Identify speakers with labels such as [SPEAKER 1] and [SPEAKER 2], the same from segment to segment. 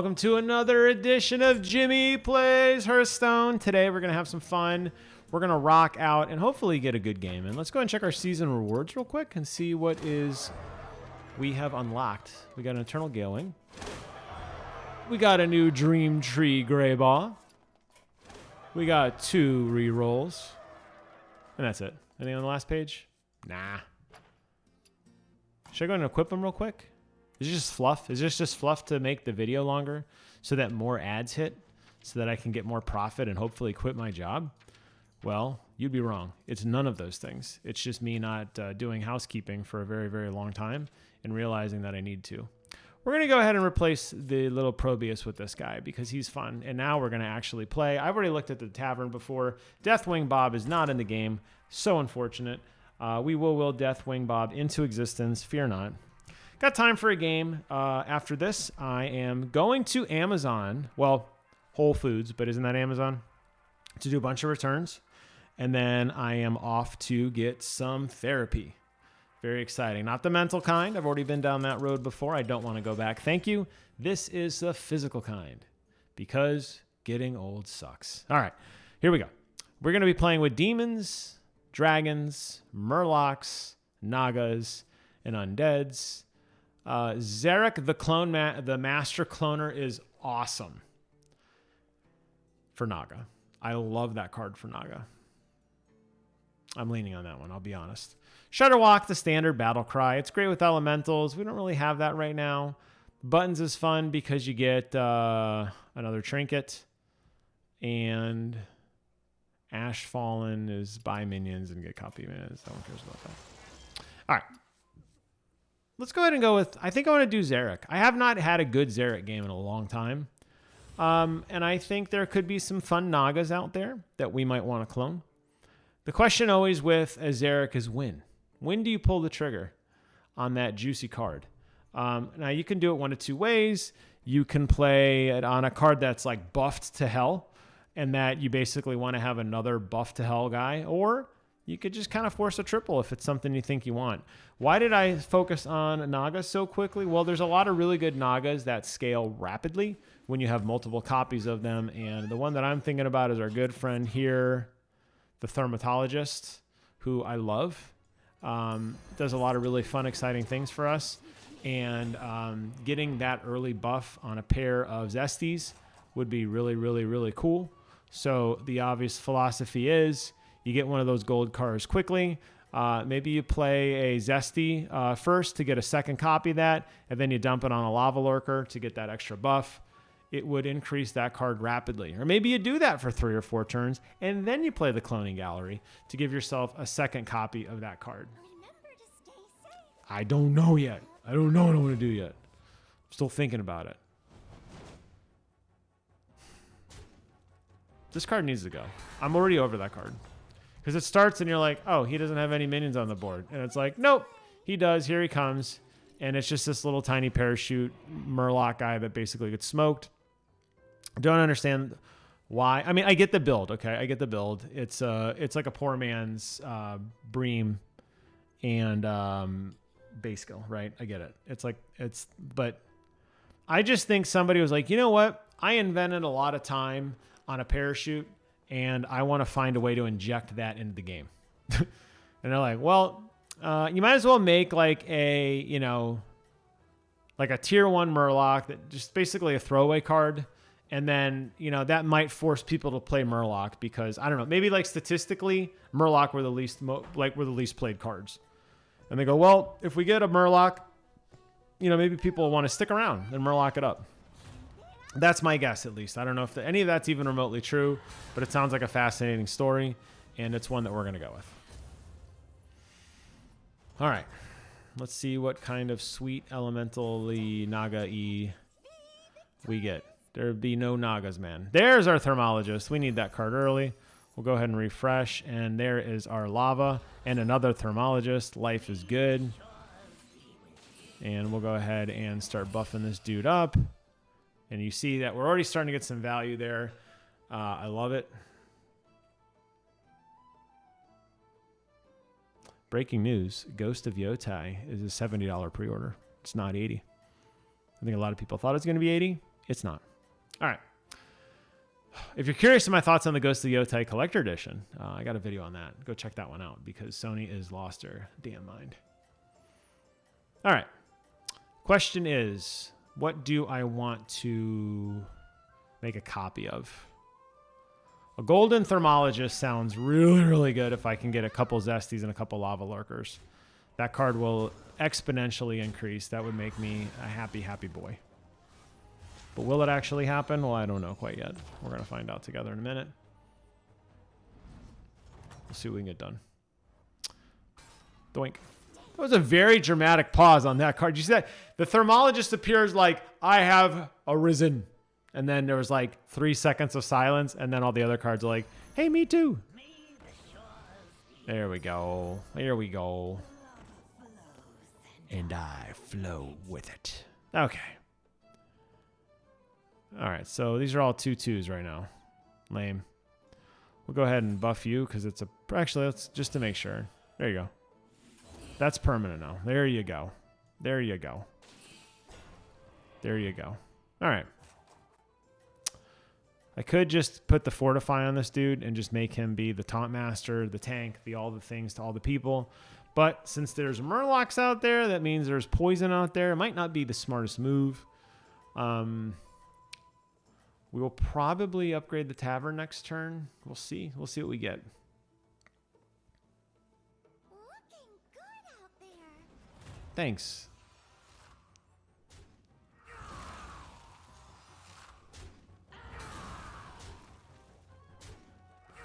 [SPEAKER 1] Welcome to another edition of Jimmy Plays Hearthstone. Today we're going to have some fun. We're going to rock out and hopefully get a good game. And let's go and check our season rewards real quick and see what we have unlocked. We got an Eternal Gale Wing. We got a new Dream Tree Greybaw. We got 2 rerolls. And that's it. Anything on the last page? Nah. Should I go and equip them real quick? Is it just fluff? Is this just fluff to make the video longer so that more ads hit so that I can get more profit and hopefully quit my job? Well, you'd be wrong. It's none of those things. It's just me not doing housekeeping for a very, very long time and realizing that I need to. We're going to go ahead and replace the little Probius with this guy because he's fun. And now we're going to actually play. I've already looked at the tavern before. Deathwing Bob is not in the game. So unfortunate. We will Deathwing Bob into existence. Fear not. Got time for a game. After this, I am going to Amazon. Well, Whole Foods, but isn't that Amazon? To do a bunch of returns. And then I am off to get some therapy. Very exciting. Not the mental kind. I've already been down that road before. I don't want to go back. Thank you. This is the physical kind because getting old sucks. All right, here we go. We're going to be playing with demons, dragons, murlocs, nagas, and undeads. Zarek, the master cloner, is awesome for Naga. I love that card for Naga. I'm leaning on that one, I'll be honest. Shudderwalk, the standard battle cry. It's great with elementals. We don't really have that right now. Buttons is fun because you get another trinket. And Ash Fallen is buy minions and get copy minions. No one cares about that. All right. Let's go ahead and go with, I think I want to do Zarek. I have not had a good Zarek game in a long time. And I think there could be some fun Nagas out there that we might want to clone. The question always with a Zarek is when. When do you pull the trigger on that juicy card? Now, you can do it one of 2 ways. You can play it on a card that's like buffed to hell, and that you basically want to have another buff to hell guy, or you could just kind of force a triple if it's something you think you want. Why did I focus on Nagas so quickly? Well, there's a lot of really good Nagas that scale rapidly when you have multiple copies of them, and the one that I'm thinking about is our good friend here, the Thermatologist, who I love. Does a lot of really fun, exciting things for us. And getting that early buff on a pair of Zesties would be really, really, really cool. So the obvious philosophy is you get one of those gold cards quickly. Maybe you play a Zesty first to get a second copy of that, and then you dump it on a Lava Lurker to get that extra buff. It would increase that card rapidly. Or maybe you do that for 3 or 4 turns, and then you play the Cloning Gallery to give yourself a second copy of that card. I don't know yet. I don't know what I want to do yet. I'm still thinking about it. This card needs to go. I'm already over that card. Because it starts and you're like, oh, he doesn't have any minions on the board. And it's like, nope, he does. Here he comes. And it's just this little tiny parachute Murloc guy that basically gets smoked. Don't understand why. I mean, I get the build, okay? I get the build. It's like a poor man's Bream and base skill, right? I get it. But I just think somebody was like, you know what? I invented a lot of time on a parachute, and I want to find a way to inject that into the game. And they're like, well, you might as well make like a tier 1 Murloc that just basically a throwaway card. And then, that might force people to play Murloc because, I don't know, maybe like statistically, Murloc were the least played cards. And they go, well, if we get a Murloc, maybe people want to stick around and Murloc it up. That's my guess, at least. I don't know if any of that's even remotely true, but it sounds like a fascinating story, and it's one that we're going to go with. All right. Let's see what kind of sweet elementally Naga-y we get. There'd be no Nagas, man. There's our Thermologist. We need that card early. We'll go ahead and refresh, and there is our Lava and another Thermologist. Life is good. And we'll go ahead and start buffing this dude up. And you see that we're already starting to get some value there. I love it. Breaking news, Ghost of Yotai is a $70 pre-order. It's not $80. I think a lot of people thought it was going to be $80. It's not. All right. If you're curious to my thoughts on the Ghost of the Yotai Collector Edition, I got a video on that. Go check that one out because Sony is lost their damn mind. All right. Question is, what do I want to make a copy of? A golden thermologist sounds really, really good if I can get a couple Zesties and a couple lava lurkers. That card will exponentially increase. That would make me a happy, happy boy. But will it actually happen? Well, I don't know quite yet. We're going to find out together in a minute. We'll see what we can get done. Doink. That was a very dramatic pause on that card. You see that? The thermologist appears like, I have arisen. And then there was like 3 seconds of silence. And then all the other cards are like, hey, me too. There we go. Here we go. And I flow with it. Okay. All right, so these are all 2/2s right now. Lame. We'll go ahead and buff you because it's a... Actually, let's just to make sure. There you go. That's permanent now. There you go. There you go. There you go. All right. I could just put the Fortify on this dude and just make him be the Taunt Master, the tank, the all the things to all the people. But since there's Murlocs out there, that means there's poison out there. It might not be the smartest move. We will probably upgrade the tavern next turn. We'll see. We'll see what we get.
[SPEAKER 2] Looking good out there.
[SPEAKER 1] Thanks.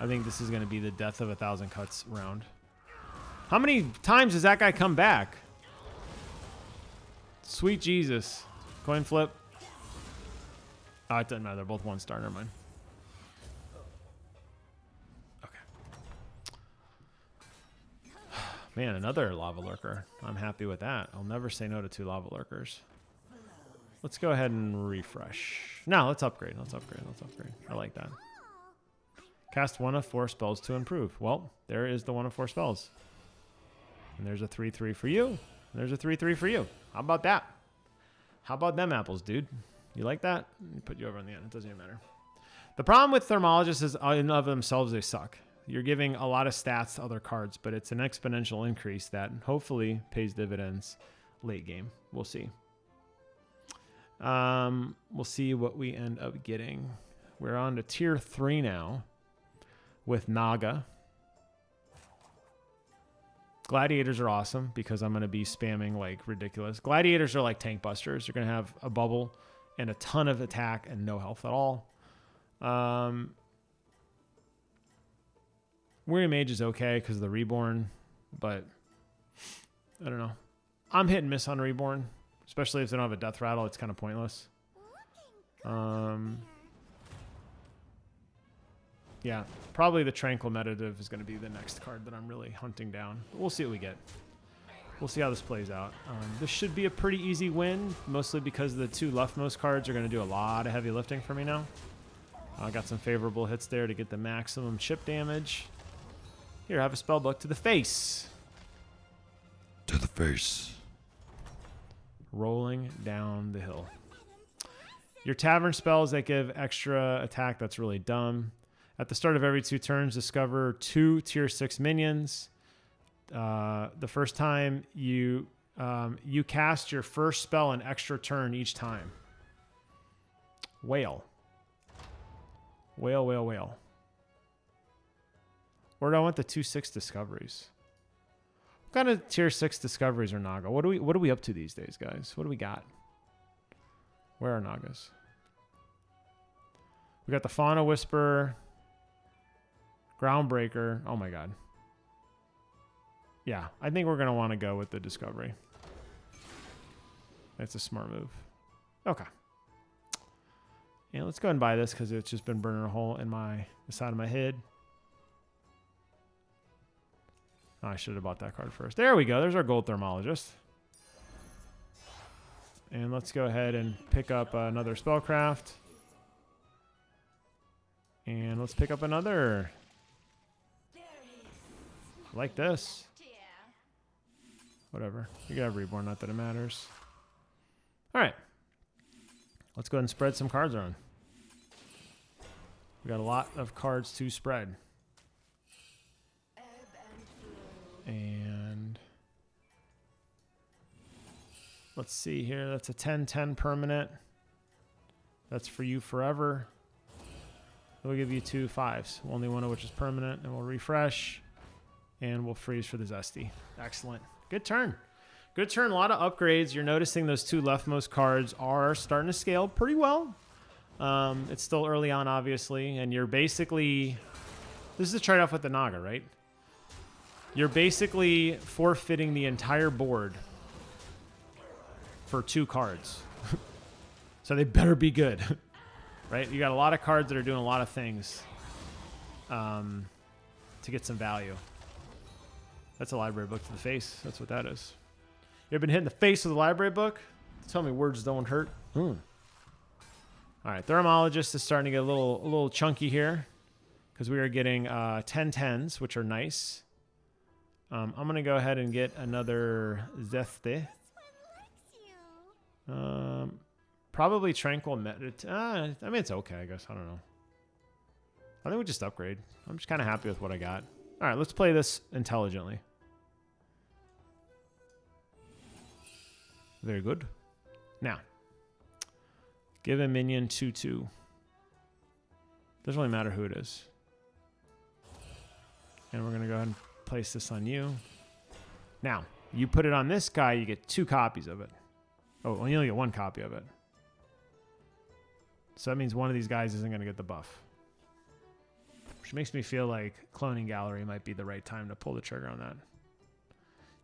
[SPEAKER 1] I think this is going to be the death of 1,000 cuts round. How many times does that guy come back? Sweet Jesus. Coin flip. Oh, it doesn't matter. They're both 1-star. Never mind. Okay. Man, another lava lurker. I'm happy with that. I'll never say no to 2 lava lurkers. Let's go ahead and refresh. No, let's upgrade. Let's upgrade. Let's upgrade. I like that. Cast 1 of 4 spells to improve. Well, there is the 1 of 4 spells. And there's a 3/3 for you. And there's a 3/3 for you. How about that? How about them apples, dude? You like that? Let me put you over on the end. It doesn't even matter. The problem with Thermologists is in and of themselves, they suck. You're giving a lot of stats to other cards, but it's an exponential increase that hopefully pays dividends late game. We'll see. We'll see what we end up getting. We're on to tier 3 now with Naga. Gladiators are awesome because I'm going to be spamming like ridiculous. Gladiators are like tank busters. You're going to have a bubble and a ton of attack and no health at all. Weary Mage is okay because of the Reborn, but I don't know. I'm hit and miss on Reborn, especially if they don't have a Death Rattle. It's kind of pointless. Yeah, probably the Tranquil Meditative is going to be the next card that I'm really hunting down. But we'll see what we get. We'll see how this plays out. This should be a pretty easy win, mostly because the 2 leftmost cards are going to do a lot of heavy lifting for me now. I got some favorable hits there to get the maximum chip damage. Here, have a spellbook to the face.
[SPEAKER 3] To the face.
[SPEAKER 1] Rolling down the hill. Your tavern spells that give extra attack, that's really dumb. At the start of every 2 turns, discover 2 tier 6 minions. The first time you cast your first spell an extra turn each time. Whale. Whale, whale, whale. Or do I want the 2/6 discoveries? What kind of tier 6 discoveries are Naga? What are we up to these days, guys? What do we got? Where are Nagas? We got the Fauna Whisperer, Groundbreaker. Oh my god. Yeah, I think we're going to want to go with the Discovery. That's a smart move. Okay. Yeah, let's go ahead and buy this because it's just been burning a hole in the side of my head. Oh, I should have bought that card first. There we go. There's our Gold Thermologist. And let's go ahead and pick up another Spellcraft. And let's pick up another. I like this. Whatever. You can have Reborn, not that it matters. All right. let's go ahead and spread some cards around. We got a lot of cards to spread. And let's see here. That's a 10-10 permanent. That's for you forever. We'll give you 2 5s. Only one of which is permanent. And we'll refresh. And we'll freeze for the Zesty. Excellent. Good turn. Good turn. A lot of upgrades. You're noticing those 2 leftmost cards are starting to scale pretty well. It's still early on, obviously. And you're basically... This is a trade-off with the Naga, right? You're basically forfeiting the entire board for 2 cards. So they better be good. Right? You got a lot of cards that are doing a lot of things to get some value. That's a library book to the face. That's what that is. You ever been hit in the face with a library book? Tell me words don't hurt. All right, Thermologist is starting to get a little chunky here because we are getting 10-10s, which are nice. I'm going to go ahead and get another Zesty. Probably Tranquil I mean, it's okay, I guess. I don't know. I think we just upgrade. I'm just kind of happy with what I got. All right, let's play this intelligently. Very good. Now, give a minion 2/2. Doesn't really matter who it is. And we're going to go ahead and place this on you. Now, you put it on this guy, you get 2 copies of it. Oh, well, you only get 1 copy of it. So that means one of these guys isn't going to get the buff. Which makes me feel like Cloning Gallery might be the right time to pull the trigger on that.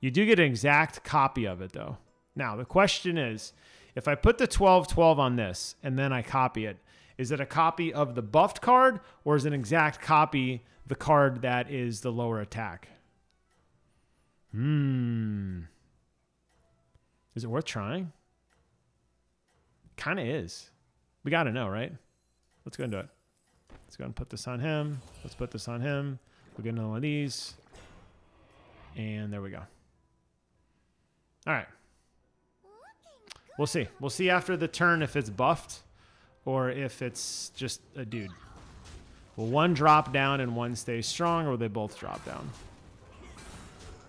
[SPEAKER 1] You do get an exact copy of it, though. Now, the question is, if I put the 12/12 on this and then I copy it, is it a copy of the buffed card or is it an exact copy the card that is the lower attack? Is it worth trying? Kind of is. We got to know, right? Let's go and do it. Let's go and put this on him. Let's put this on him. We'll get another one of these. And there we go. All right. We'll see. We'll see after the turn if it's buffed or if it's just a dude. Will one drop down and one stay strong, or will they both drop down?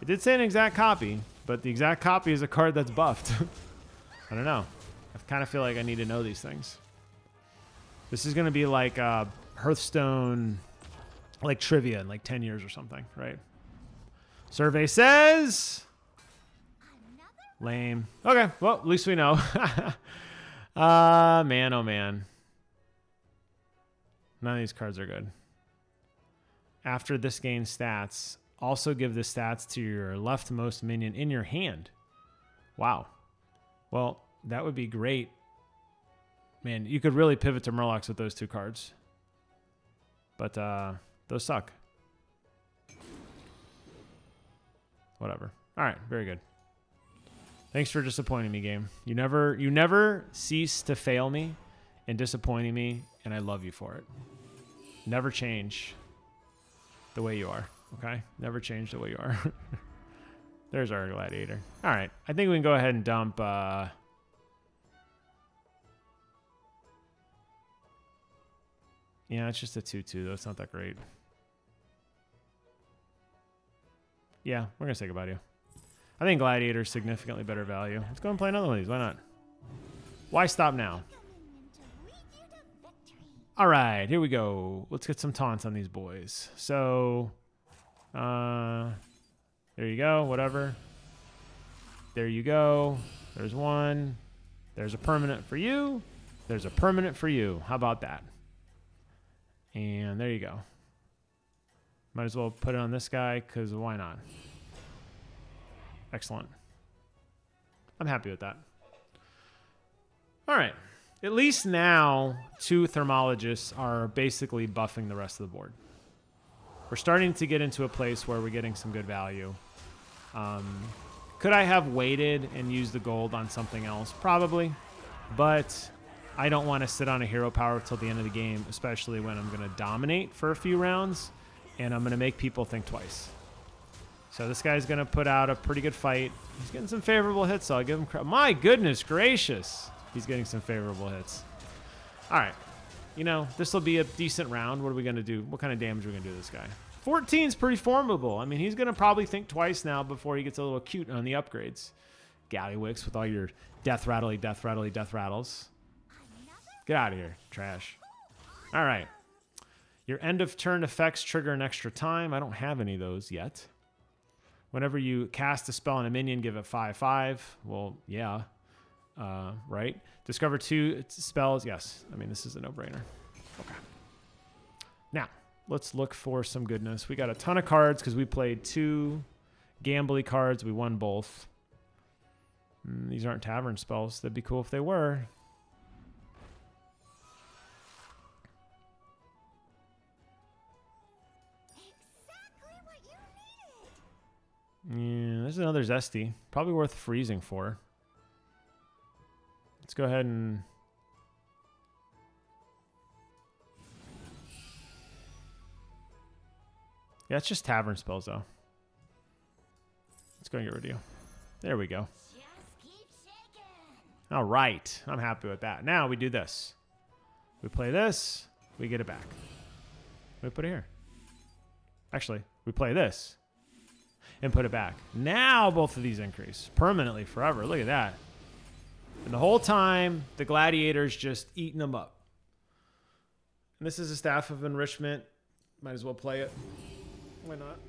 [SPEAKER 1] It did say an exact copy, but the exact copy is a card that's buffed. I don't know. I kind of feel like I need to know these things. This is going to be like Hearthstone, like trivia in like 10 years or something, right? Survey says... Lame. Okay, well, at least we know. Man, oh man. None of these cards are good. After this gain stats, also give the stats to your leftmost minion in your hand. Wow. Well, that would be great. Man, you could really pivot to Murlocs with those 2 cards. But those suck. Whatever. All right, very good. Thanks for disappointing me, game. You never cease to fail me and disappointing me, and I love you for it. Never change the way you are, okay? Never change the way you are. There's our Gladiator. All right, I think we can go ahead and dump... Yeah, it's just a 2/2, though. It's not that great. Yeah, we're going to say goodbye to you. I think Gladiator's significantly better value. Let's go and play another one of these. Why not? Why stop now? All right, here we go. Let's get some taunts on these boys. So, there you go. Whatever. There you go. There's one. There's a permanent for you. There's a permanent for you. How about that? And there you go. Might as well put it on this guy, because why not? Excellent. I'm happy with that. All right. At least now, 2 Thermologists are basically buffing the rest of the board. We're starting to get into a place where we're getting some good value. Could I have waited and used the gold on something else? Probably. But I don't want to sit on a hero power till the end of the game, especially when I'm going to dominate for a few rounds, and I'm going to make people think twice. So this guy's going to put out a pretty good fight. He's getting some favorable hits, so I'll give him credit. My goodness gracious. He's getting some favorable hits. All right. You know, this will be a decent round. What are we going to do? What kind of damage are we going to do to this guy? 14 is pretty formidable. I mean, he's going to probably think twice now before he gets a little cute on the upgrades. Gallywix with all your death rattly, death rattly, death rattles. Get out of here, trash. All right. Your end of turn effects trigger an extra time. I don't have any of those yet. Whenever you cast a spell on a minion, give it 5/5. Well, yeah. Right? Discover 2 spells. Yes. I mean, this is a no-brainer. Okay. Now, let's look for some goodness. We got a ton of cards because we played 2 gambly cards. We won both. These aren't tavern spells. That'd be cool if they were.
[SPEAKER 2] Exactly what you needed.
[SPEAKER 1] Yeah, there's another Zesty. Probably worth freezing for. Let's go ahead and... Yeah, it's just tavern spells, though. Let's go and get rid of you. There we go.
[SPEAKER 2] Just keep shaking.
[SPEAKER 1] All right. I'm happy with that. Now we do this. We play this. We get it back. We put it here. Actually, we play this and put it back. Now both of these increase permanently forever. Look at that. And the whole time, the gladiator's just eating them up. And this is a Staff of Enrichment. Might as well play it. Why not?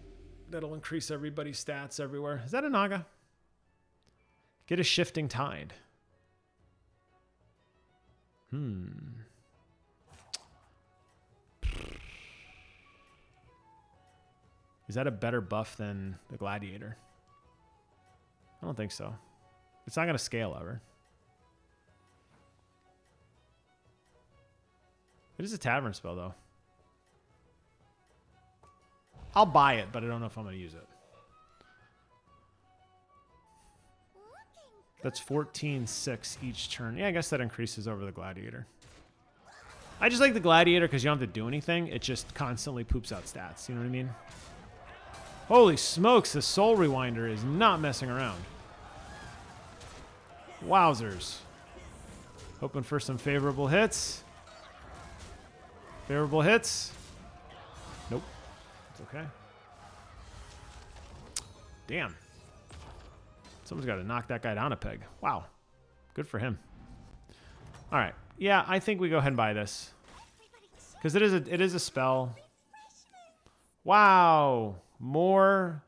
[SPEAKER 1] That'll increase everybody's stats everywhere. Is that a Naga? Get a Shifting Tide. Is that a better buff than the gladiator? I don't think so. It's not going to scale ever. It is a tavern spell, though. I'll buy it, but I don't know if I'm going to use it. That's 14/6 each turn. Yeah, I guess that increases over the gladiator. I just like the gladiator because you don't have to do anything. It just constantly poops out stats. You know what I mean? Holy smokes, the Soul Rewinder is not messing around. Wowzers. Hoping for some favorable hits. Favorable hits. Nope. It's okay. Damn. Someone's got to knock that guy down a peg. Wow. Good for him. All right. Yeah, I think we go ahead and buy this. Because it is a spell. Wow. More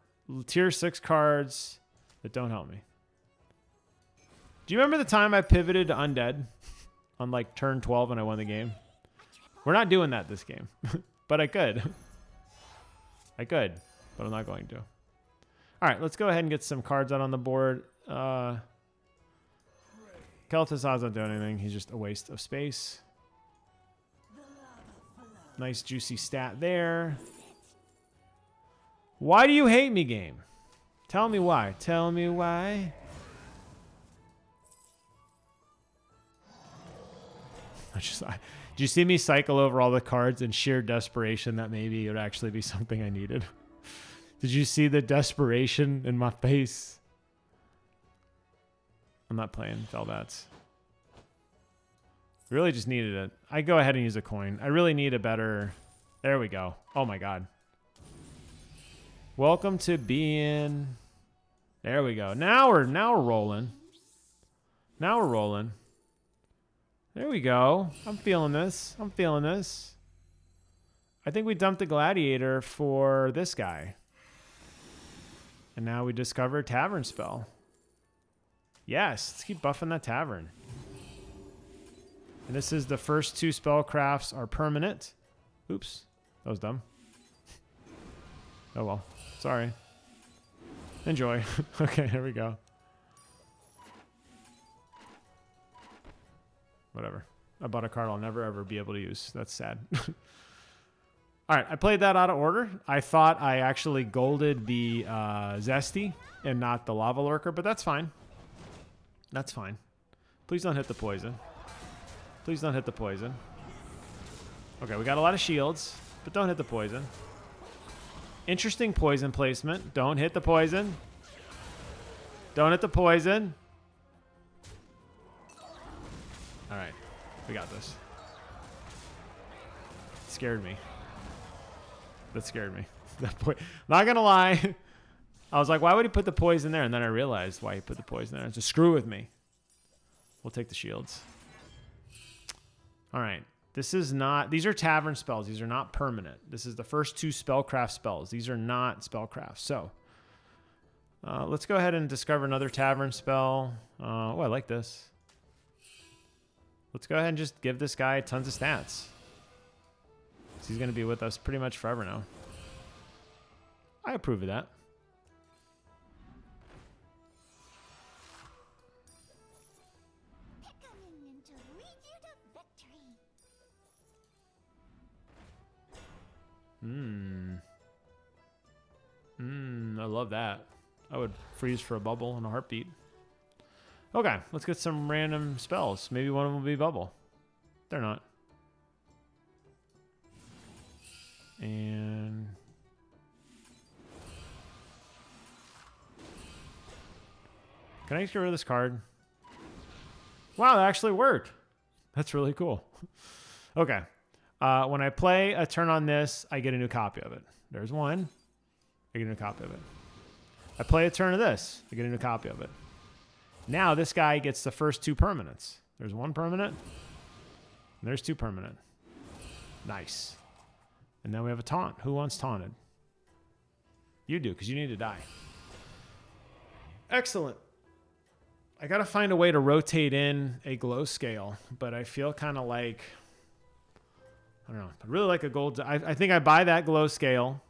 [SPEAKER 1] tier 6 cards that don't help me. Do you remember the time I pivoted to Undead on like turn 12 and I won the game? We're not doing that this game. But I could. I could. But I'm not going to. All right, let's go ahead and get some cards out on the board. Kel'Thuzad's not doing anything. He's just a waste of space. Nice juicy stat there. Why do you hate me, game? Tell me why. Tell me why. Did you see me cycle over all the cards in sheer desperation that maybe it would actually be something I needed? Did you see the desperation in my face? I'm not playing Velvats. Really just needed it. I go ahead and use a coin. I really need a better... There we go. Oh my god. Welcome to being... There we go. Now we're rolling. Now we're rolling. There we go. I'm feeling this. I'm feeling this. I think we dumped the gladiator for this guy. And now we discover Tavern spell. Yes, let's keep buffing that Tavern. And this is the first 2 spellcrafts are permanent. Oops, that was dumb. Oh well, sorry. Enjoy. Okay, here we go. Whatever. I bought a card I'll never ever be able to use. That's sad. All right, I played that out of order. I thought I actually golded the Zesty and not the Lava Lurker, but that's fine. That's fine. Please don't hit the poison. Please don't hit the poison. Okay, we got a lot of shields, but don't hit the poison. Interesting poison placement. Don't hit the poison. Don't hit the poison. All right, we got this. scared me. That scared me. Not gonna lie. I was like, why would he put the poison there? And then I realized why he put the poison there. It's to screw with me. We'll take the shields. All right. This is not... These are tavern spells. These are not permanent. This is the first 2 spellcraft spells. These are not spellcraft. So, let's go ahead and discover another tavern spell. Oh, I like this. Let's go ahead and just give this guy tons of stats. He's going to be with us pretty much forever now. I approve of that. I love that. I would freeze for a bubble in a heartbeat. Okay, let's get some random spells. Maybe one of them will be bubble. They're not. And... Can I just get rid of this card? Wow, that actually worked. That's really cool. Okay. When I play a turn on this, I get a new copy of it. There's one. I get a new copy of it. I play a turn of this. I get a new copy of it. Now this guy gets the first 2 permanents. There's 1 permanent. And there's 2 permanent. Nice. And then we have a taunt. Who wants taunted? You do, because you need to die. Excellent. I got to find a way to rotate in a glow scale, but I feel kind of like... I don't know. I really like a gold... I think I buy that glow scale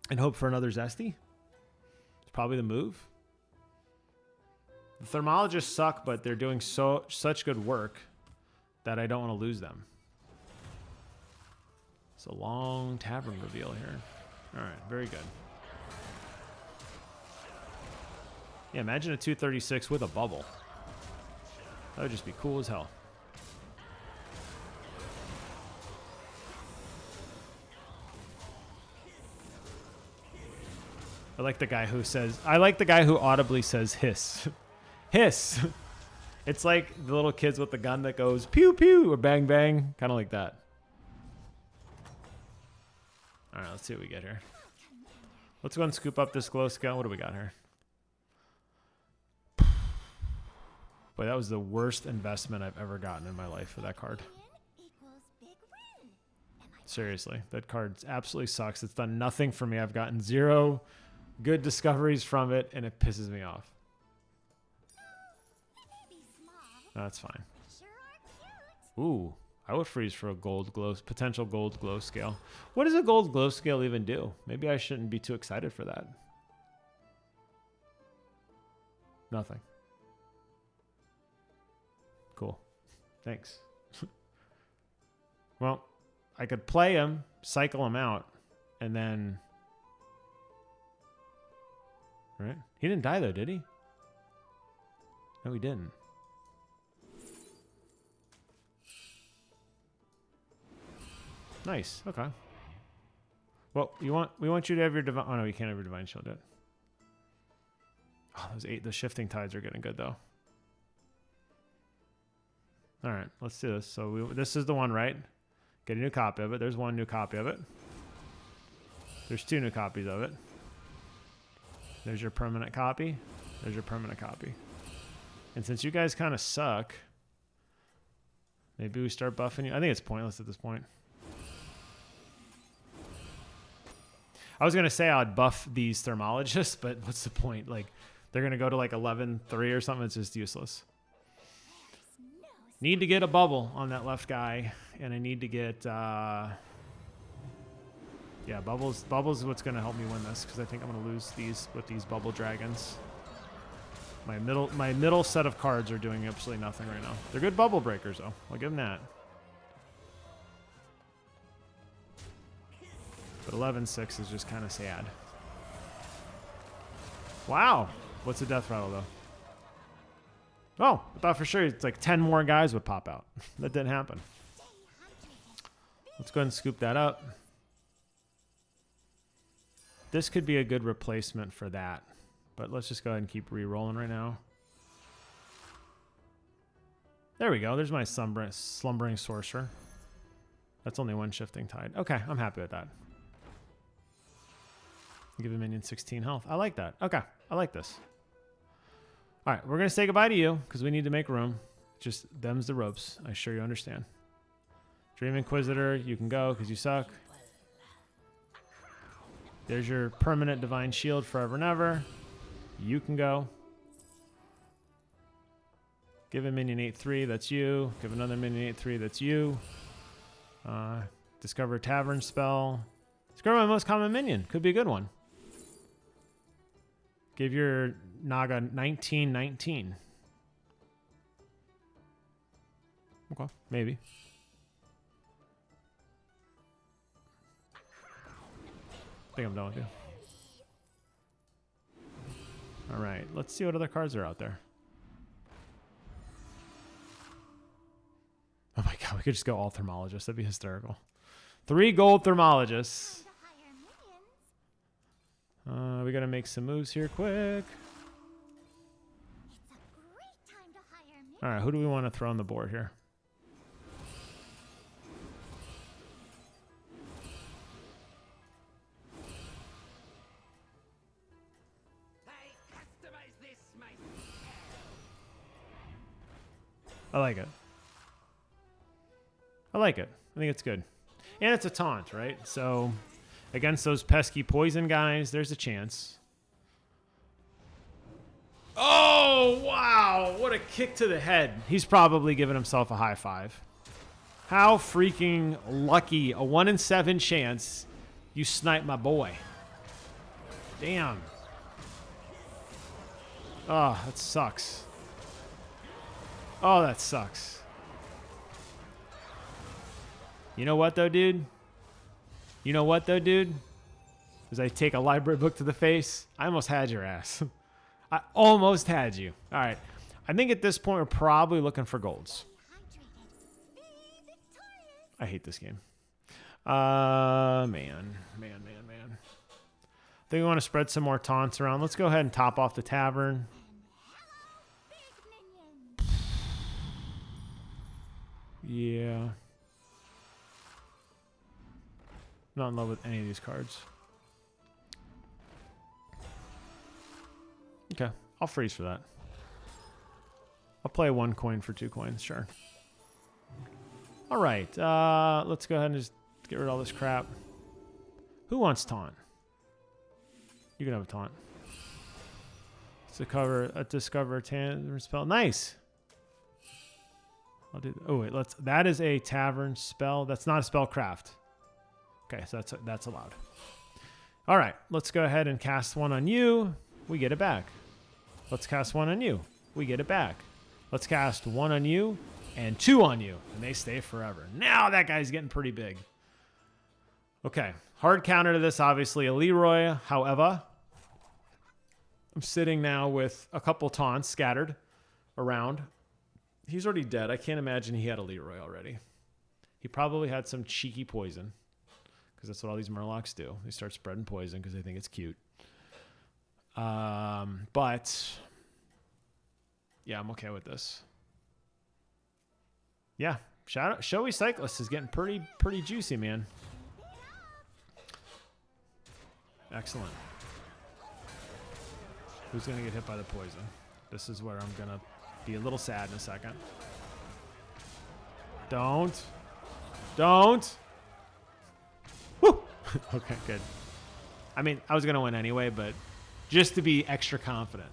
[SPEAKER 1] and hope for another Zesty. It's probably the move. The thermologists suck, but they're doing such good work that I don't want to lose them. It's a long tavern reveal here. All right, very good. Yeah, imagine a 236 with a bubble. That would just be cool as hell. I like the guy who says... I like the guy who audibly says hiss. Hiss! It's like the little kids with the gun that goes pew pew or bang bang. Kind of like that. All right, let's see what we get here. Let's go and scoop up this glow scale. What do we got here? Boy, that was the worst investment I've ever gotten in my life for that card. Seriously, that card absolutely sucks. It's done nothing for me. I've gotten 0 good discoveries from it, and it pisses me off. No, that's fine. Ooh, I would freeze for a gold glow, potential gold glow scale. What does a gold glow scale even do? Maybe I shouldn't be too excited for that. Nothing. Cool. Thanks. Well, I could play him, cycle him out, and then... Right? He didn't die though, did he? No, he didn't. Nice. Okay. Well, we want you to have your divine... Oh, no, you can't have your divine shield yet. Oh, the shifting tides are getting good, though. All right, let's do this. So this is the one, right? Get a new copy of it. There's 1 new copy of it. There's 2 new copies of it. There's your permanent copy. There's your permanent copy. And since you guys kind of suck, maybe we start buffing you. I think it's pointless at this point. I was going to say I'd buff these thermologists, but what's the point? Like, they're going to go to like 11-3 or something. It's just useless. Need to get a bubble on that left guy, and I need to get... yeah, bubbles. Bubbles is what's going to help me win this, because I think I'm going to lose these with these bubble dragons. My middle set of cards are doing absolutely nothing right now. They're good bubble breakers, though. I'll give them that. But 11-6 is just kind of sad. Wow. What's the death rattle, though? Oh, I thought for sure it's like 10 more guys would pop out. That didn't happen. Let's go ahead and scoop that up. This could be a good replacement for that. But let's just go ahead and keep re-rolling right now. There we go. There's my slumbering sorcerer. That's only one shifting tide. Okay, I'm happy with that. Give a minion 16 health. I like that. Okay, I like this. All right, we're going to say goodbye to you because we need to make room. Just them's the ropes. I'm sure you understand. Dream Inquisitor, you can go because you suck. There's your permanent Divine Shield forever and ever. You can go. Give a minion 8/3, that's you. Give another minion 8/3, that's you. Discover a Tavern spell. Discover my most common minion. Could be a good one. Give your Naga 19/19. Okay, maybe. I think I'm done with you. All right, let's see what other cards are out there. Oh my god, we could just go all Thermologists. That'd be hysterical. 3 gold Thermologists. We gotta make some moves here quick. All right, who do we want to throw on the board here? I like it. I like it. I think it's good. And it's a taunt, right? So against those pesky poison guys, there's a chance. Oh, wow. What a kick to the head. He's probably giving himself a high five. How freaking lucky. A 1 in 7 chance you snipe my boy. Damn. Oh, that sucks. Oh, that sucks. You know what, though, dude? You know what, though, dude? As I take a library book to the face, I almost had your ass. I almost had you. All right. I think at this point, we're probably looking for golds. I hate this game. Man. I think we want to spread some more taunts around. Let's go ahead and top off the tavern. Yeah. Not in love with any of these cards. Okay, I'll freeze for that. I'll play 1 coin for 2 coins, sure. All right, let's go ahead and just get rid of all this crap. Who wants taunt? You can have a taunt. Discover a tavern spell. Nice. I'll do. Oh wait, that is a tavern spell. That's not a spellcraft. Okay, so that's allowed. All right, let's go ahead and cast 1 on you. We get it back. Let's cast 1 on you. We get it back. Let's cast 1 on you and 2 on you, and they stay forever. Now that guy's getting pretty big. Okay, hard counter to this, obviously, a Leroy. However, I'm sitting now with a couple taunts scattered around. He's already dead. I can't imagine he had a Leroy already. He probably had some cheeky poison, because that's what all these Murlocs do. They start spreading poison because they think it's cute. But yeah, I'm okay with this. Yeah, Showy Cyclist is getting pretty juicy, man. Excellent. Who's gonna get hit by the poison? This is where I'm gonna be a little sad in a second. Don't. Woo! Okay, good. I mean, I was gonna win anyway, but just to be extra confident.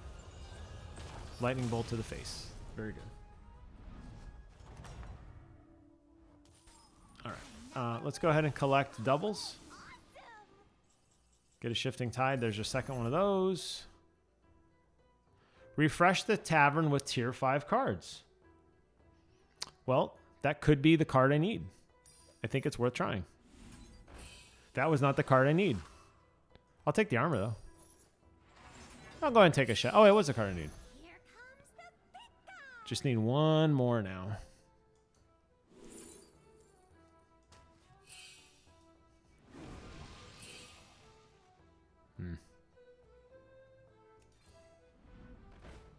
[SPEAKER 1] Lightning bolt to the face. Very good. All right. Let's go ahead and collect doubles. Get a shifting tide. There's your second one of those. Refresh the tavern with tier 5 cards. Well, that could be the card I need. I think it's worth trying. That was not the card I need. I'll take the armor, though. I'll go ahead and take a shot. Oh, it was the card I need. Just need 1 more now.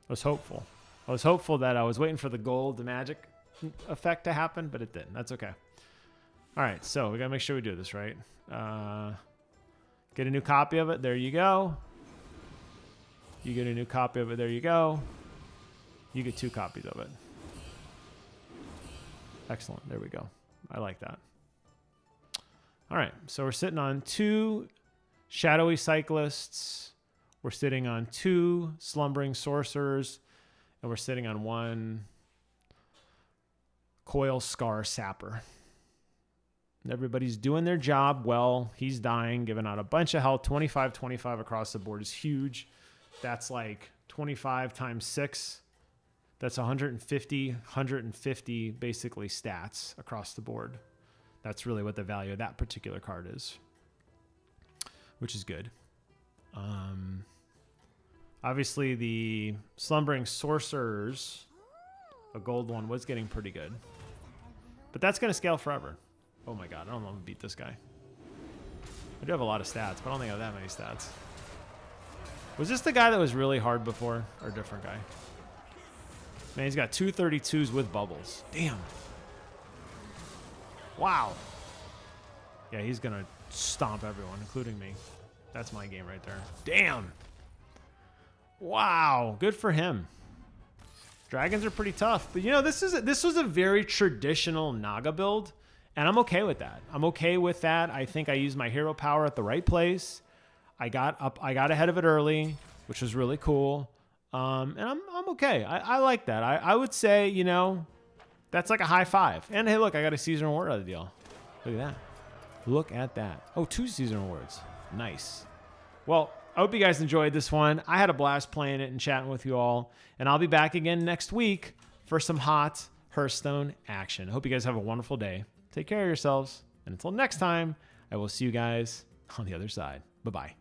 [SPEAKER 1] I was hopeful. I was hopeful that I was waiting for the gold, the magic effect to happen, but it didn't. That's okay. All right, so we got to make sure we do this right. Get a new copy of it. There you go. You get a new copy of it. There you go. You get 2 copies of it. Excellent. There we go. I like that. All right, so we're sitting on 2 Shadowy Cyclists. We're sitting on 2 Slumbering Sorcerers. And we're sitting on 1 Coil Scar Sapper. Everybody's doing their job well. He's dying, giving out a bunch of health. 25 across the board is huge. That's like 25 times 6. That's 150 basically stats across the board. That's really what the value of that particular card is, which is good. Obviously, the Slumbering Sorcerers, a gold one, was getting pretty good. But that's going to scale forever. Oh my god, I don't know if I'm going to beat this guy. I do have a lot of stats, but I don't think I have that many stats. Was this the guy that was really hard before, or a different guy? Man, he's got 232s with bubbles. Damn. Wow. Yeah, he's going to stomp everyone, including me. That's my game right there. Damn. Wow, good for him. Dragons are pretty tough, but you know, this was a very traditional Naga build, and I'm okay with that. I'm okay with that. I think I used my hero power at the right place. I got ahead of it early, which was really cool. And I'm okay. I like that. I would say, you know, that's like a high 5. And hey, look, I got a season reward out of the deal. Look at that. Look at that. Oh, 2 season rewards. Nice. Well, I hope you guys enjoyed this one. I had a blast playing it and chatting with you all. And I'll be back again next week for some hot Hearthstone action. I hope you guys have a wonderful day. Take care of yourselves. And until next time, I will see you guys on the other side. Bye-bye.